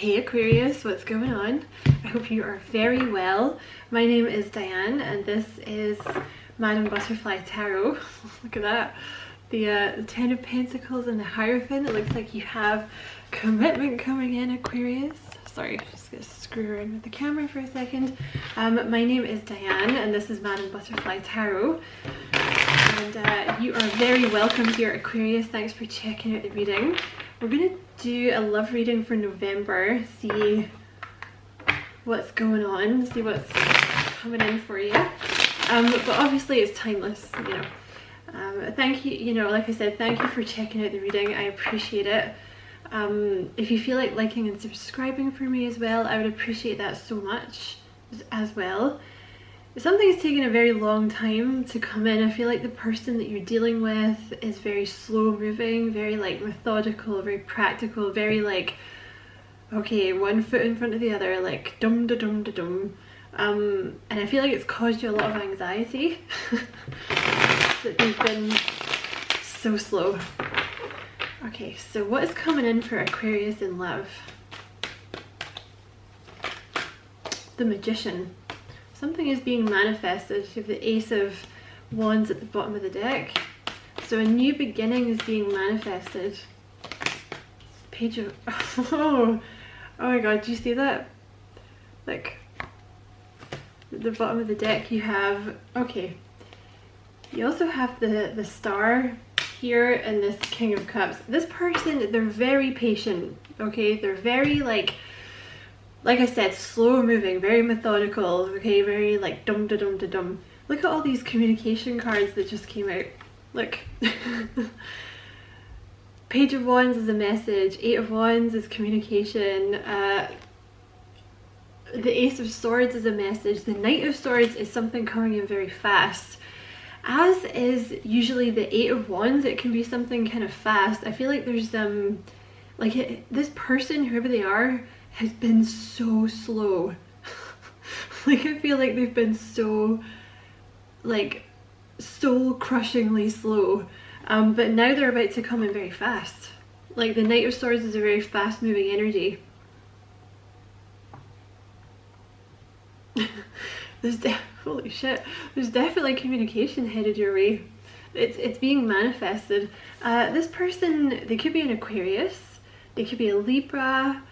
Hey Aquarius, what's going on? I hope you are very well. My name is Diane and this is Madame Butterfly Tarot. Look at that. The Ten of Pentacles and the Hierophant. It looks like you have commitment coming in, Aquarius. Sorry, just gonna screw around with the camera for a second. My name is Diane and this is Madame Butterfly Tarot. And you are very welcome here, Aquarius. Thanks for checking out the reading. We're going to do a love reading for November, see what's going on, see what's coming in for you. But obviously it's timeless, you know. Thank you, you know, like I said, thank you for checking out the reading. I appreciate it. If you feel like liking and subscribing for me as well, I would appreciate that so much as well. Something's taken a very long time to come in. I feel like the person that you're dealing with is very slow moving, very like methodical, very practical, very like, okay, one foot in front of the other, like dum da dum da dum. And I feel like it's caused you a lot of anxiety that they've been so slow. Okay, so what is coming in for Aquarius in love? The Magician. Something is being manifested. You have the Ace of Wands at the bottom of the deck. So a new beginning is being manifested. Page of... Oh my god, do you see that? Like, at the bottom of the deck you have... Okay. You also have the Star here and this King of Cups. This person, they're very patient, okay? They're very like I said, slow moving, very methodical, okay, very like dum da dum da dum. Look at all these communication cards that just came out. Look. Page of Wands is a message, Eight of Wands is communication, the Ace of Swords is a message, the Knight of Swords is something coming in very fast. As is usually the Eight of Wands, it can be something kind of fast. I feel like there's this person, whoever they are, has been so slow. Like I feel like they've been so like soul crushingly slow, but now they're about to come in very fast. Like the Knight of Swords is a very fast moving energy. Holy shit, there's definitely communication headed your way. It's being manifested. This person, they could be an Aquarius, they could be a Libra,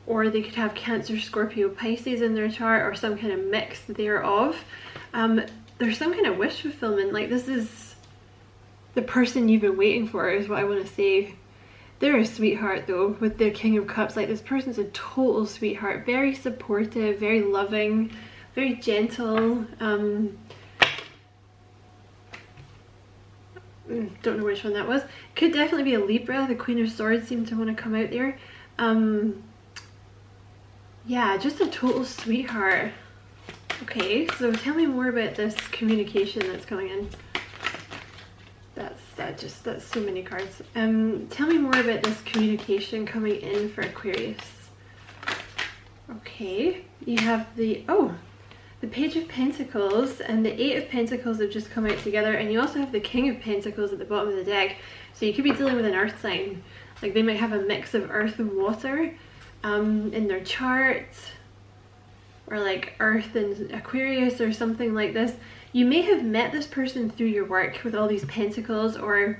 or they could have Cancer, Scorpio, Pisces in their chart, or some kind of mix thereof. There's some kind of wish fulfillment. Like this is the person you've been waiting for, is what I want to say. They're a sweetheart though, with the King of Cups. Like this person's a total sweetheart, very supportive, very loving, very gentle. Don't know which one that was. Could definitely be a Libra. The Queen of Swords seemed to want to come out there. Yeah, just a total sweetheart. Okay, so tell me more about this communication that's coming in. That's so many cards. Tell me more about this communication coming in for Aquarius. Okay, you have the Page of Pentacles and the Eight of Pentacles have just come out together, and you also have the King of Pentacles at the bottom of the deck. So you could be dealing with an earth sign. Like they might have a mix of earth and water in their chart, or like earth and Aquarius or something like this. You may have met this person through your work with all these pentacles, or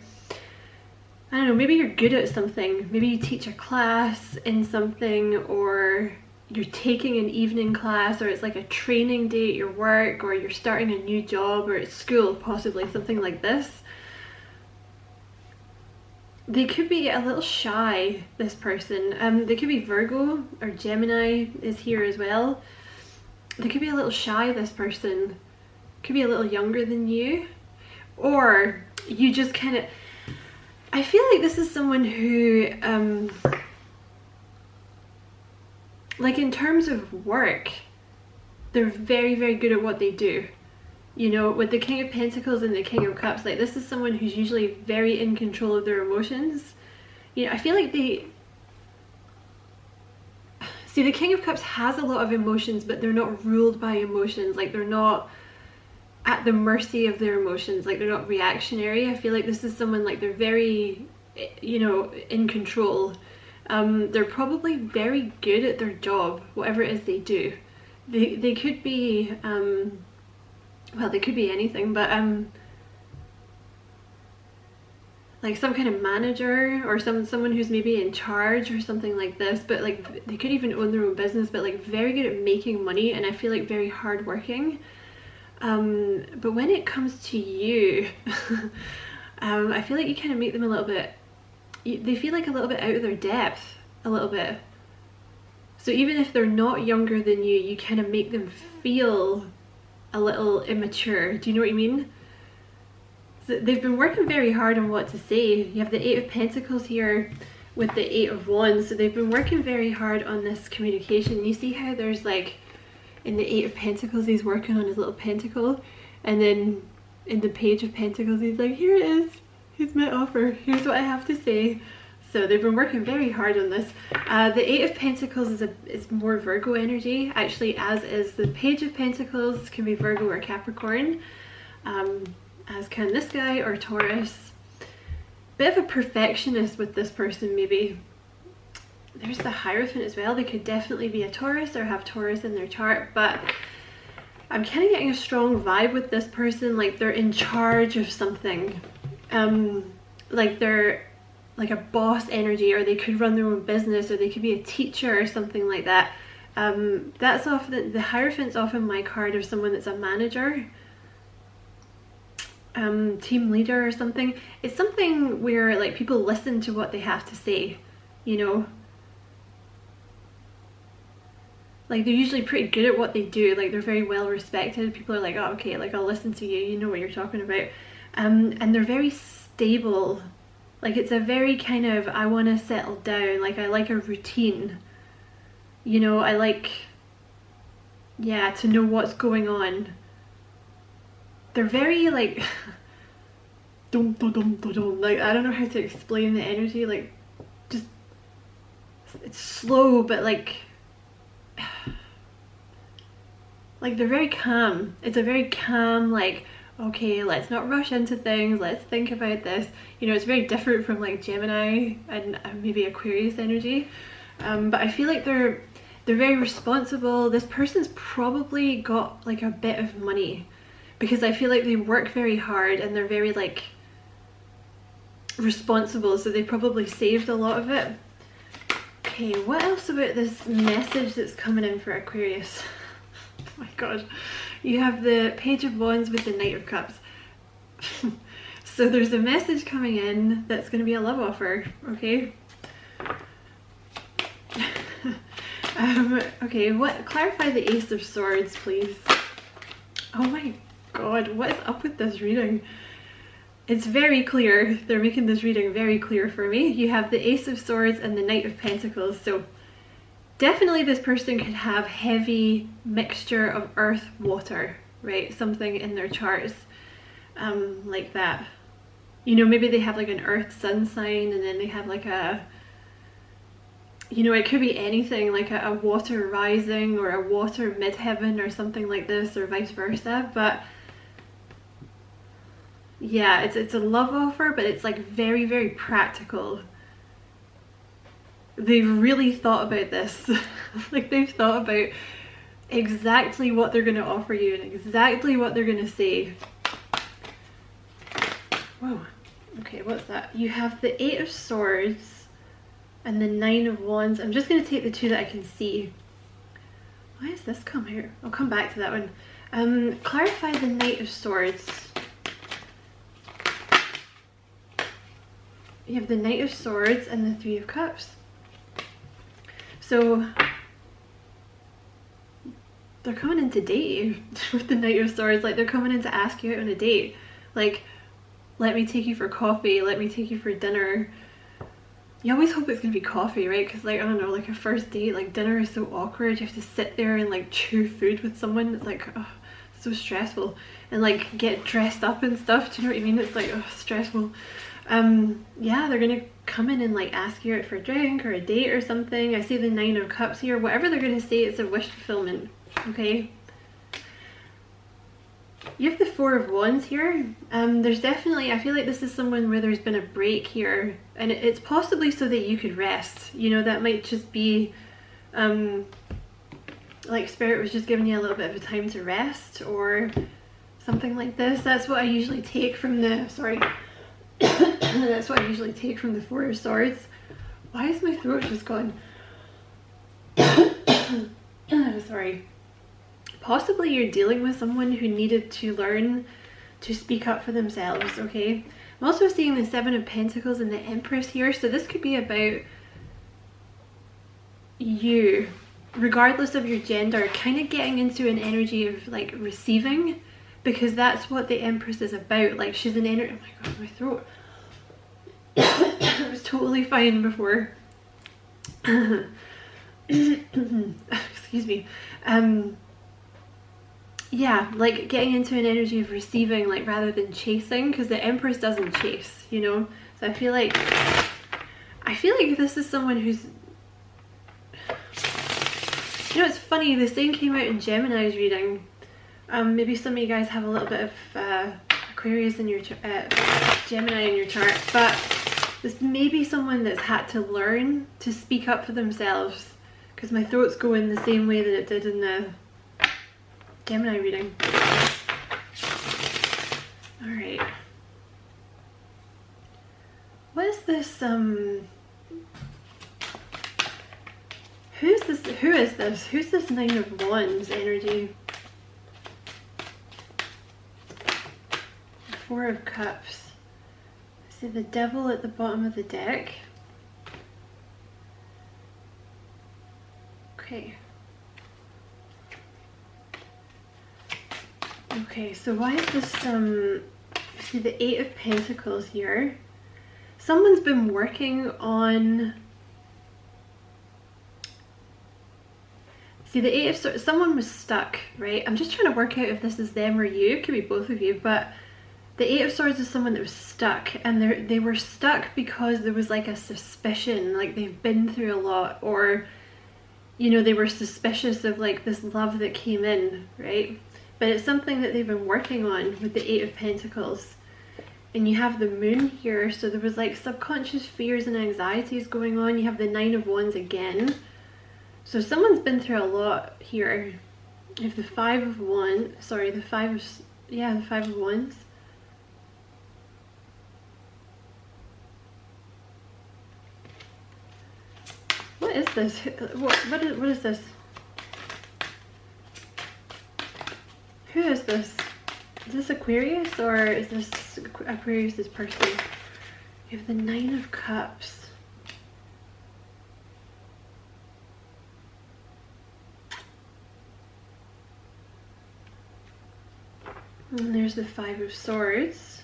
I don't know, maybe you're good at something. Maybe you teach a class in something, or you're taking an evening class, or it's like a training day at your work, or you're starting a new job, or at school, possibly something like this. They could be a little shy, this person. They could be Virgo, or Gemini is here as well. They could be a little shy, this person. Could be a little younger than you. Or you just kind of... I feel like this is someone who... like in terms of work, they're very, very good at what they do. You know, with the King of Pentacles and the King of Cups, like this is someone who's usually very in control of their emotions. You know, I feel like they... See, the King of Cups has a lot of emotions, but they're not ruled by emotions. Like they're not at the mercy of their emotions. Like they're not reactionary. I feel like this is someone, like they're very, you know, in control. They're probably very good at their job, whatever it is they do. They could be, well, they could be anything, but like some kind of manager or someone who's maybe in charge or something like this, but like they could even own their own business, but like very good at making money, and I feel like very hardworking. But when it comes to you, I feel like you kind of make them a little bit, they feel like a little bit out of their depth, a little bit. So even if they're not younger than you, you kind of make them feel a little immature. Do you know what I mean? So they've been working very hard on what to say. You have the Eight of Pentacles here with the Eight of Wands. So they've been working very hard on this communication. You see how there's like, in the Eight of Pentacles, he's working on his little pentacle. And then in the Page of Pentacles, he's like, here it is. Here's my offer. Here's what I have to say. So they've been working very hard on this. The Eight of Pentacles is more Virgo energy, actually, as is the Page of Pentacles, can be Virgo or Capricorn. As can this guy, or Taurus. Bit of a perfectionist with this person, maybe. There's the Hierophant as well. They could definitely be a Taurus or have Taurus in their chart, but I'm kind of getting a strong vibe with this person, like they're in charge of something. Like they're like a boss energy, or they could run their own business, or they could be a teacher or something like that. That's often, the Hierophant's often my card of someone that's a manager. Team leader or something. It's something where like people listen to what they have to say, you know, like they're usually pretty good at what they do, like they're very well respected. People are like, oh okay, like I'll listen to you, you know what you're talking about. And they're very stable, like it's a very kind of, I want to settle down, like I like a routine, you know, I like, yeah, to know what's going on. They're very like dum, dum, dum, dum, dum. Like I don't know how to explain the energy, like just it's slow, but like they're very calm. It's a very calm, like, okay, let's not rush into things, let's think about this, you know. It's very different from like Gemini and maybe Aquarius energy, but I feel like they're very responsible. This person's probably got like a bit of money, because I feel like they work very hard and they're very like responsible, so they probably saved a lot of it. Okay, what else about this message that's coming in for Aquarius? Oh my god. You have the Page of Wands with the Knight of Cups. So there's a message coming in that's going to be a love offer, okay? Okay, clarify the Ace of Swords, please. Oh my god, what is up with this reading? It's very clear. They're making this reading very clear for me. You have the Ace of Swords and the Knight of Pentacles. So definitely this person could have heavy mixture of earth, water, right? Something in their charts like that. You know, maybe they have like an earth sun sign, and then they have like a, you know, it could be anything, like a water rising or a water midheaven or something like this, or vice versa. But yeah, it's a love offer, but it's like very, very practical. They've really thought about this. Like they've thought about exactly what they're going to offer you and exactly what they're going to say. Whoa. Okay, what's that? You have the Eight of Swords and the Nine of Wands. I'm just going to take the two that I can see. Why has this come here? I'll come back to that one. Clarify the Knight of Swords. You have the Knight of Swords and the Three of Cups. So they're coming in to date you with the Knight of Swords. Like they're coming in to ask you out on a date. Like, let me take you for coffee, let me take you for dinner. You always hope it's gonna be coffee, right? Because like, I don't know, like a first date, like dinner is so awkward. You have to sit there and like chew food with someone. It's like, oh, so stressful. And like get dressed up and stuff. Do you know what I mean? It's like, oh, stressful. Yeah, they're gonna come in and like ask you out for a drink or a date or something. I see the Nine of Cups here. Whatever they're gonna say, it's a wish fulfillment, okay? You have the Four of Wands here. There's definitely, I feel like this is someone where there's been a break here, and it's possibly so that you could rest. You know, that might just be like Spirit was just giving you a little bit of a time to rest or something like this. That's what I usually take from the, sorry, that's what I usually take from the Four of Swords. Why is my throat just gone? Sorry. Possibly you're dealing with someone who needed to learn to speak up for themselves, okay? I'm also seeing the Seven of Pentacles and the Empress here, so this could be about you, regardless of your gender, kind of getting into an energy of like receiving, because that's what the Empress is about. Like, she's an energy, oh my god, my throat. It was totally fine before. Excuse me. Yeah, like getting into an energy of receiving, like rather than chasing, because the Empress doesn't chase, you know. So I feel like this is someone who's, you know, it's funny, the same came out in Gemini's reading. Maybe some of you guys have a little bit of Aquarius in your Gemini in your chart, but this may be someone that's had to learn to speak up for themselves, because my throat's going the same way that it did in the Gemini reading. Alright. What is this, who is this? Who's this Nine of Wands energy? Four of Cups. I see the Devil at the bottom of the deck. Okay. Okay, so why is this, see the Eight of Pentacles here. Someone's been working on, see the Eight of Swords, someone was stuck, right? I'm just trying to work out if this is them or you, it could be both of you, but the Eight of Swords is someone that was stuck, and they were stuck because there was like a suspicion, like they've been through a lot, or, you know, they were suspicious of like this love that came in, right? But it's something that they've been working on with the Eight of Pentacles. And you have the Moon here, so there was like subconscious fears and anxieties going on. You have the Nine of Wands again. So someone's been through a lot here. You have the Five of Wands, sorry, the Five of Wands. What is this? What is this? Who is this? Is this Aquarius, or is this Aquarius' person? You have the Nine of Cups. And there's the Five of Swords.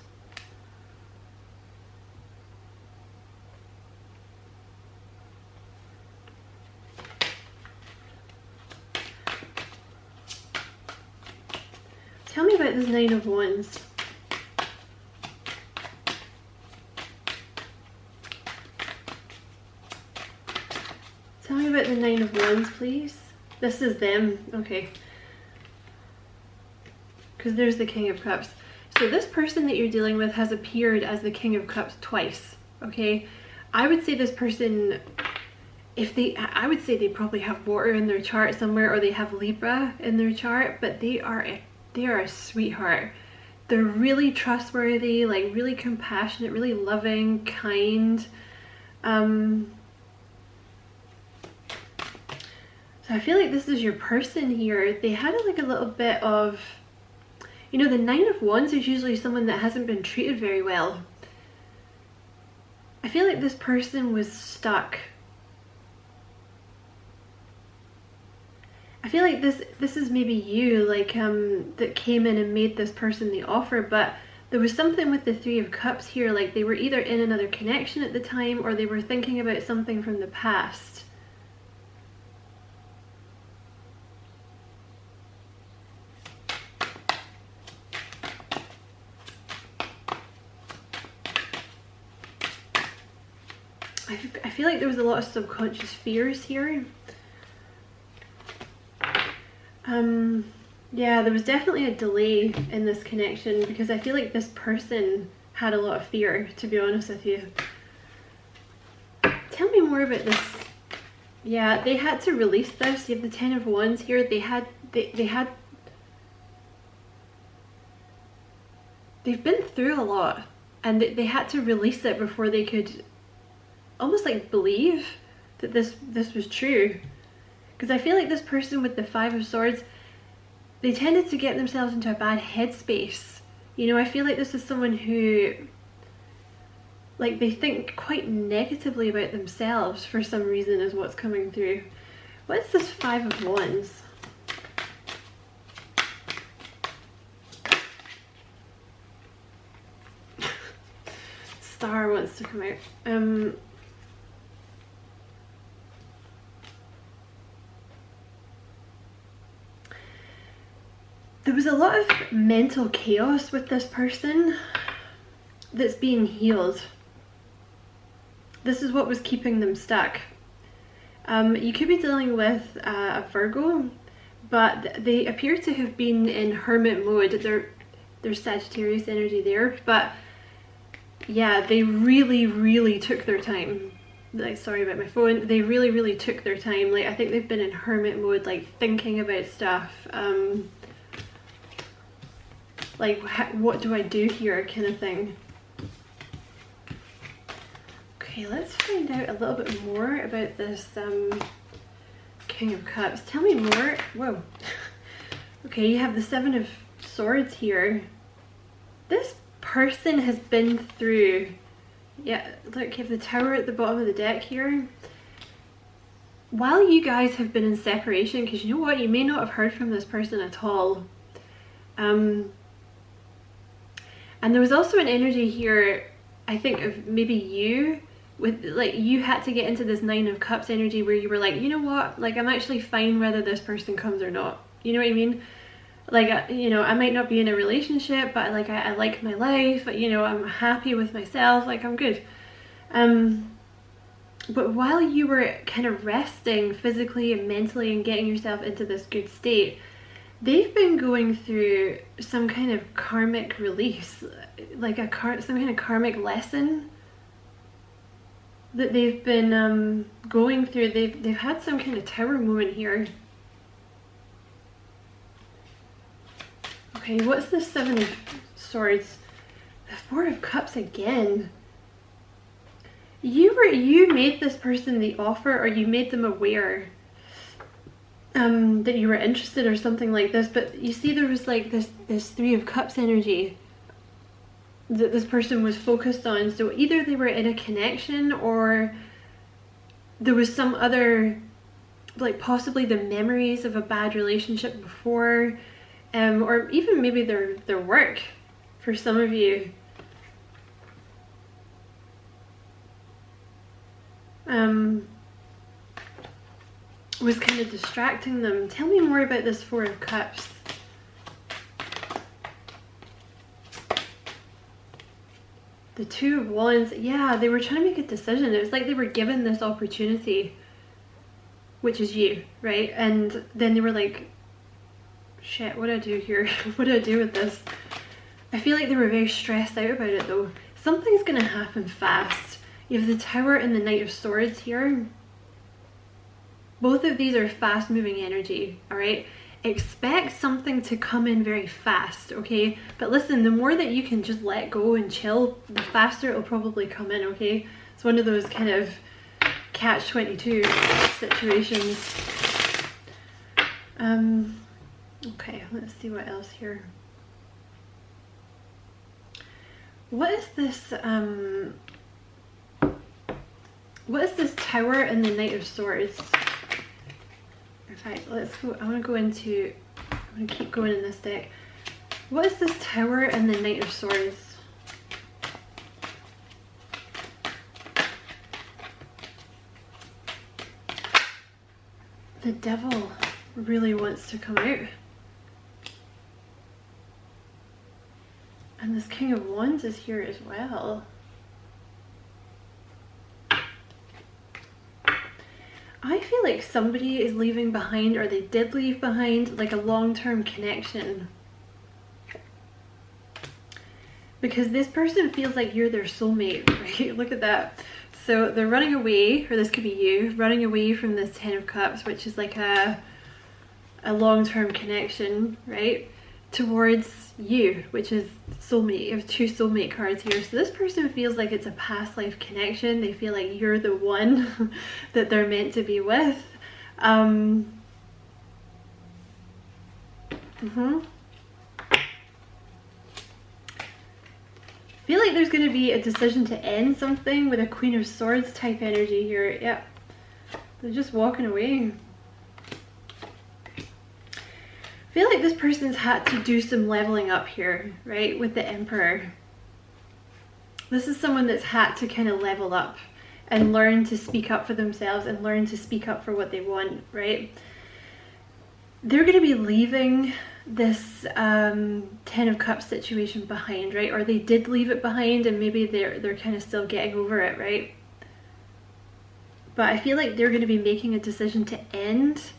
Tell me about this Nine of Wands. Tell me about the Nine of Wands, please. This is them, okay. Because there's the King of Cups. So this person that you're dealing with has appeared as the King of Cups twice, okay? I would say this person, I would say they probably have water in their chart somewhere, or they have Libra in their chart, but they are a sweetheart. They're really trustworthy, like really compassionate, really loving, kind. So I feel like this is your person here. They had like a little bit of, you know, the Nine of Wands is usually someone that hasn't been treated very well. I feel like this person was stuck. I feel like this is maybe you, like, that came in and made this person the offer, but there was something with the Three of Cups here, like they were either in another connection at the time, or they were thinking about something from the past. I feel like there was a lot of subconscious fears here. Yeah, there was definitely a delay in this connection because I feel like this person had a lot of fear, to be honest with you. Tell me more about this. Yeah, they had to release this. You have the Ten of Wands here. They've been through a lot, and they had to release it before they could almost like believe that this was true. Because I feel like this person with the Five of Swords, they tended to get themselves into a bad headspace. You know, I feel like this is someone who, like, they think quite negatively about themselves for some reason is what's coming through. What's this Five of Wands? Star wants to come out. There was a lot of mental chaos with this person that's being healed. This is what was keeping them stuck. You could be dealing with a Virgo, but they appear to have been in hermit mode. There's Sagittarius energy there, but yeah, they really took their time. Like, sorry about my phone. They really took their time. Like, I think they've been in hermit mode, like thinking about stuff. Like, what do I do here, kind of thing. Okay, let's find out a little bit more about this King of Cups. Tell me more. Whoa. Okay, you have the Seven of Swords here. This person has been through, yeah, look, you have the Tower at the bottom of the deck here. While you guys have been in separation, because you know what, you may not have heard from this person at all. And there was also an energy here, I think, of maybe you, with, like, you had to get into this Nine of Cups energy where you were like, you know what, like, I'm actually fine whether this person comes or not. You know what I mean? Like, you know, I might not be in a relationship, but like, I like my life, you know, I'm happy with myself, like, I'm good. But while you were kind of resting physically and mentally and getting yourself into this good state, they've been going through some kind of karmic release, like some kind of karmic lesson that they've been going through. They've had some kind of tower moment here. Okay, what's the Seven of Swords? The Four of Cups again. You made this person the offer, or you made them aware that you were interested or something like this, but you see there was like this Three of Cups energy that this person was focused on. So either they were in a connection, or there was some other, like possibly the memories of a bad relationship before, or even maybe their work for some of you. Was kind of distracting them. Tell me more about this Four of Cups. The Two of Wands. Yeah, they were trying to make a decision. It was like they were given this opportunity, which is you, right? And then they were like, shit, what do I do here? What do I do with this? I feel like they were very stressed out about it though. Something's gonna happen fast. You have the Tower and the Knight of Swords here. Both of these are fast moving energy, all right? Expect something to come in very fast, okay? But listen, the more that you can just let go and chill, the faster it'll probably come in, okay? It's one of those kind of catch-22 situations. Okay, let's see what else here. What is this Tower and the Knight of Swords? In fact, let's go, I'm gonna keep going in this deck. What is this Tower and the Knight of Swords? The Devil really wants to come out. And this King of Wands is here as well. I feel like somebody is leaving behind, or they did leave behind, like a long-term connection. Because this person feels like you're their soulmate, right? Look at that. So they're running away, or this could be you, running away from this Ten of Cups, which is like a long-term connection, right? Towards you, which is soulmate. You have 2 soulmate cards here. So this person feels like it's a past life connection. They feel like you're the one that they're meant to be with. I feel like there's going to be a decision to end something with a Queen of Swords type energy here. Yeah, they're just walking away. I feel like this person's had to do some leveling up here, right, with the Emperor. This is someone that's had to kind of level up and learn to speak up for themselves and learn to speak up for what they want, right? They're going to be leaving this Ten of Cups situation behind, right? Or they did leave it behind, and maybe they're kind of still getting over it, right? But I feel like they're going to be making a decision to end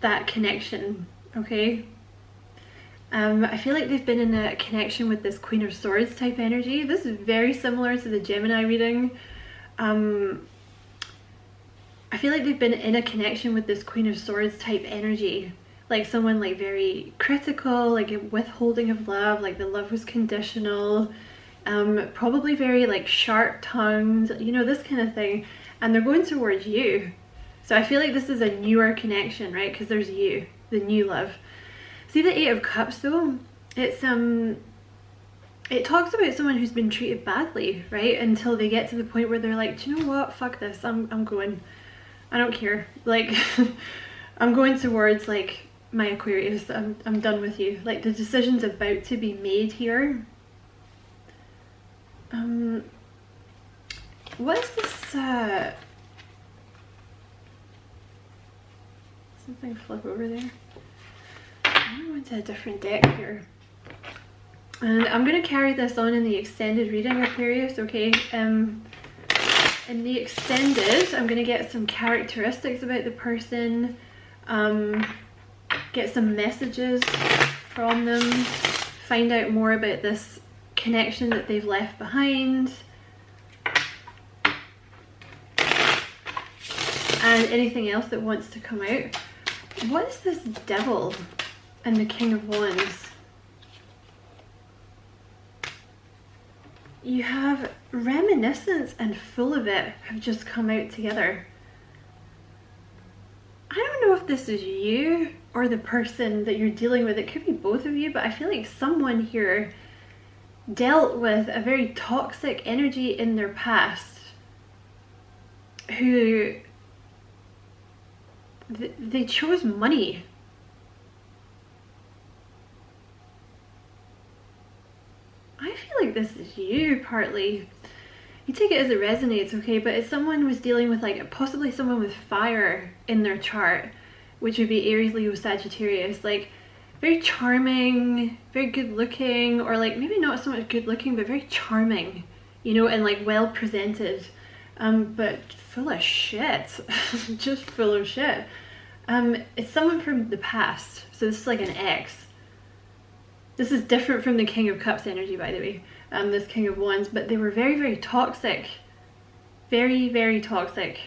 that connection. Okay, I feel like they've been in a connection with this Queen of Swords type energy. This is very similar to the Gemini reading. I feel like they've been in a connection with this Queen of Swords type energy. Like someone like very critical, like a withholding of love, like the love was conditional. Probably very like sharp-tongued, you know, this kind of thing. And they're going towards you. So I feel like this is a newer connection, right? Because there's you. The new love. See the Eight of Cups though? It's it talks about someone who's been treated badly, right? Until they get to the point where they're like, do you know what? Fuck this. I'm going. I don't care. Like I'm going towards like my Aquarius. I'm done with you. Like the decision's about to be made here. What is this something flip over there? I'm going to a different deck here. And I'm going to carry this on in the extended reading, Aquarius, okay? In the extended, I'm going to get some characteristics about the person, get some messages from them, find out more about this connection that they've left behind, and anything else that wants to come out. What is this Devil and the King of Wands? You have Reminiscence and Full of It have just come out together. I don't know if this is you or the person that you're dealing with. It could be both of you, but I feel like someone here dealt with a very toxic energy in their past who they chose money. I feel like this is you partly. You take it as it resonates, okay? But it's someone who was dealing with like possibly someone with fire in their chart, which would be Aries, Leo, Sagittarius. Like very charming, very good looking, or like maybe not so much good looking, but very charming, you know, and like well presented. But full of shit. Just full of shit. It's someone from the past. So this is like an ex. This is different from the King of Cups energy, by the way. This King of Wands, but they were very, very toxic. Very, very toxic.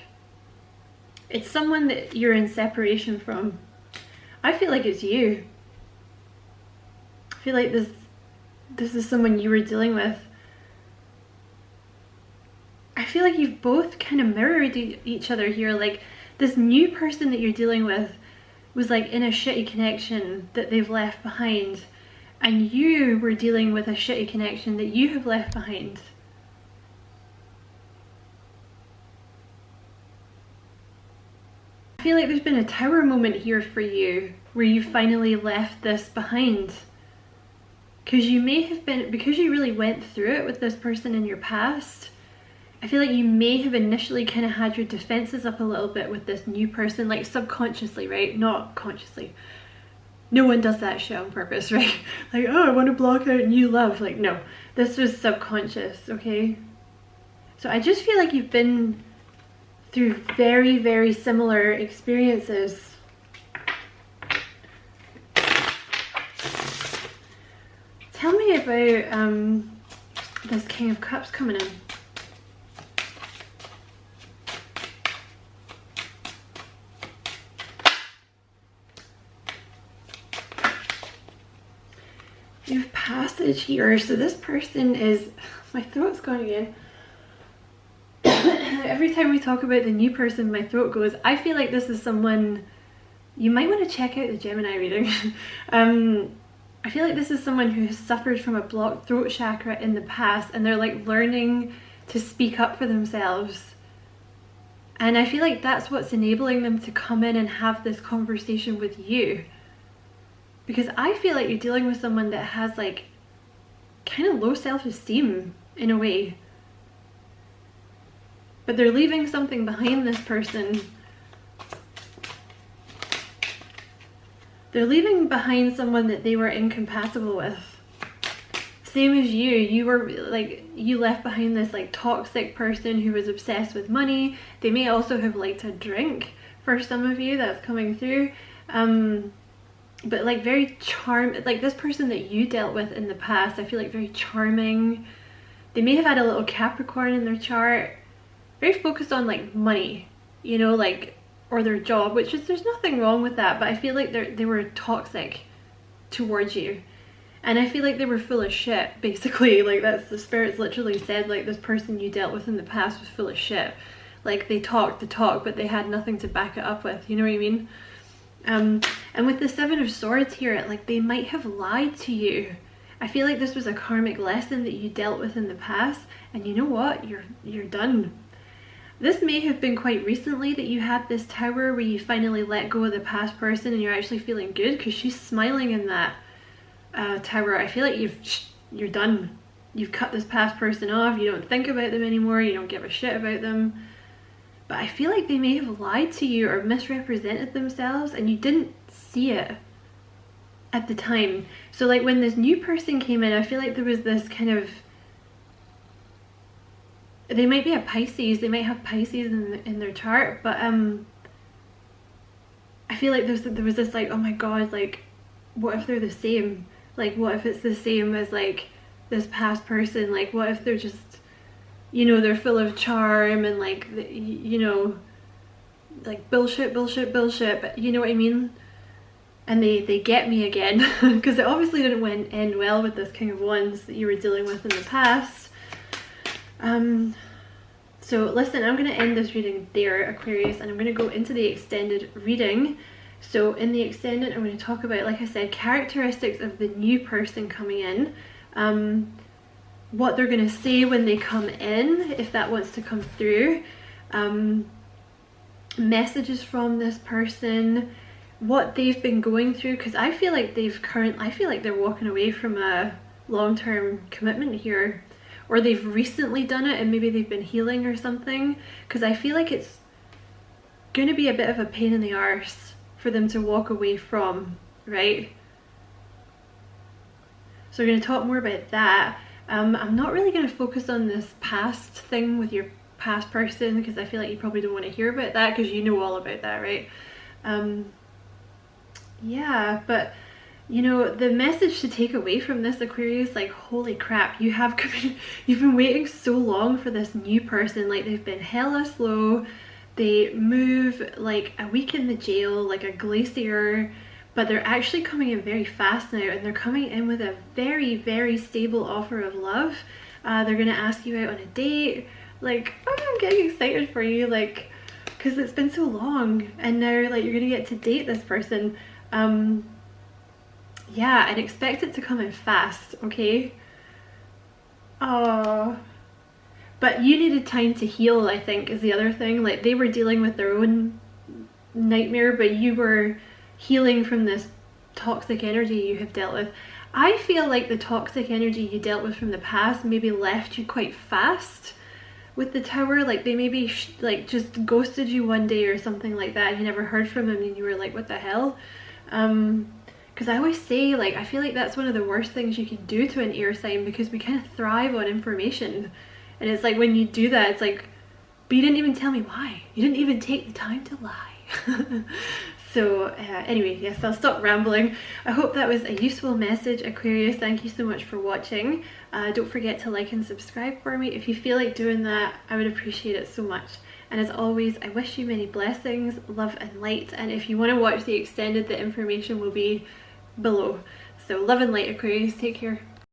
It's someone that you're in separation from. I feel like it's you. I feel like this is someone you were dealing with. I feel like you've both kind of mirrored each other here. Like this new person that you're dealing with was like in a shitty connection that they've left behind, and you were dealing with a shitty connection that you have left behind. I feel like there's been a tower moment here for you where you finally left this behind. Because you may have been, because you really went through it with this person in your past, I feel like you may have initially kind of had your defenses up a little bit with this new person, like subconsciously, right? Not consciously. No one does that shit on purpose, right? Like, oh, I want to block out new love. Like, no, this was subconscious, okay? So I just feel like you've been through very, very similar experiences. Tell me about this King of Cups coming in. You have passage here. So this person is, my throat's going again. Every time we talk about the new person, my throat goes. I feel like this is someone, you might want to check out the Gemini reading. I feel like this is someone who has suffered from a blocked throat chakra in the past, and they're like learning to speak up for themselves. And I feel like that's what's enabling them to come in and have this conversation with you. Because I feel like you're dealing with someone that has like kind of low self-esteem in a way. But they're leaving something behind, this person. They're leaving behind someone that they were incompatible with. Same as you were like, you left behind this like toxic person who was obsessed with money. They may also have liked a drink for some of you, that's coming through. But like very like this person that you dealt with in the past, I feel like very charming. They may have had a little Capricorn in their chart. Very focused on like money, you know, like, or their job, which is, there's nothing wrong with that, but I feel like they were toxic towards you. And I feel like they were full of shit, basically. Like, that's, the spirits literally said, like, this person you dealt with in the past was full of shit. Like, they talked the talk, but they had nothing to back it up with, you know what I mean? And with the Seven of Swords here, like, they might have lied to you. I feel like this was a karmic lesson that you dealt with in the past, and you know what? You're done. This may have been quite recently that you had this tower where you finally let go of the past person and you're actually feeling good, because she's smiling in that tower. I feel like you're done. You've cut this past person off. You don't think about them anymore. You don't give a shit about them. But I feel like they may have lied to you or misrepresented themselves and you didn't see it at the time. So like when this new person came in, I feel like there was this kind of, they might be a Pisces, they might have Pisces in their chart, but I feel like there was this like, oh my god, like what if they're the same? Like what if it's the same as like this past person? Like what if they're just, you know, they're full of charm and like, you know, like bullshit, but you know what I mean? And they get me again, because it obviously didn't end well with this King of Wands that you were dealing with in the past. So listen, I'm going to end this reading there, Aquarius, and I'm going to go into the extended reading. So in the extended, I'm going to talk about, like I said, characteristics of the new person coming in, what they're going to say when they come in, if that wants to come through, messages from this person, what they've been going through, because I feel like they're walking away from a long-term commitment here, or they've recently done it and maybe they've been healing or something, because I feel like it's going to be a bit of a pain in the arse for them to walk away from, right? So we're going to talk more about that. I'm not really going to focus on this past thing with your past person, because I feel like you probably don't want to hear about that because you know all about that, right? Yeah, but you know, the message to take away from this, Aquarius, like holy crap, you've been waiting so long for this new person. Like they've been hella slow, they move like a week in the jail, like a glacier, but they're actually coming in very fast now, and they're coming in with a very, very stable offer of love. They're gonna ask you out on a date. Like, oh, I'm getting excited for you, like, because it's been so long, and now like you're gonna get to date this person. Yeah, and expect it to come in fast, okay? Oh, but you needed time to heal, I think, is the other thing. Like they were dealing with their own nightmare, but you were healing from this toxic energy you have dealt with. I feel like the toxic energy you dealt with from the past maybe left you quite fast with the tower. Like they maybe like just ghosted you one day or something like that. You never heard from them and you were like, what the hell? Because I always say, like, I feel like that's one of the worst things you can do to an air sign, because we kind of thrive on information, and it's like when you do that, it's like but you didn't even tell me why. You didn't even take the time to lie. So anyway, yes, I'll stop rambling. I hope that was a useful message, Aquarius. Thank you so much for watching. Don't forget to like and subscribe for me. If you feel like doing that, I would appreciate it so much. And as always, I wish you many blessings, love and light. And if you want to watch the extended, the information will be below. So love and light, Aquarius. Take care.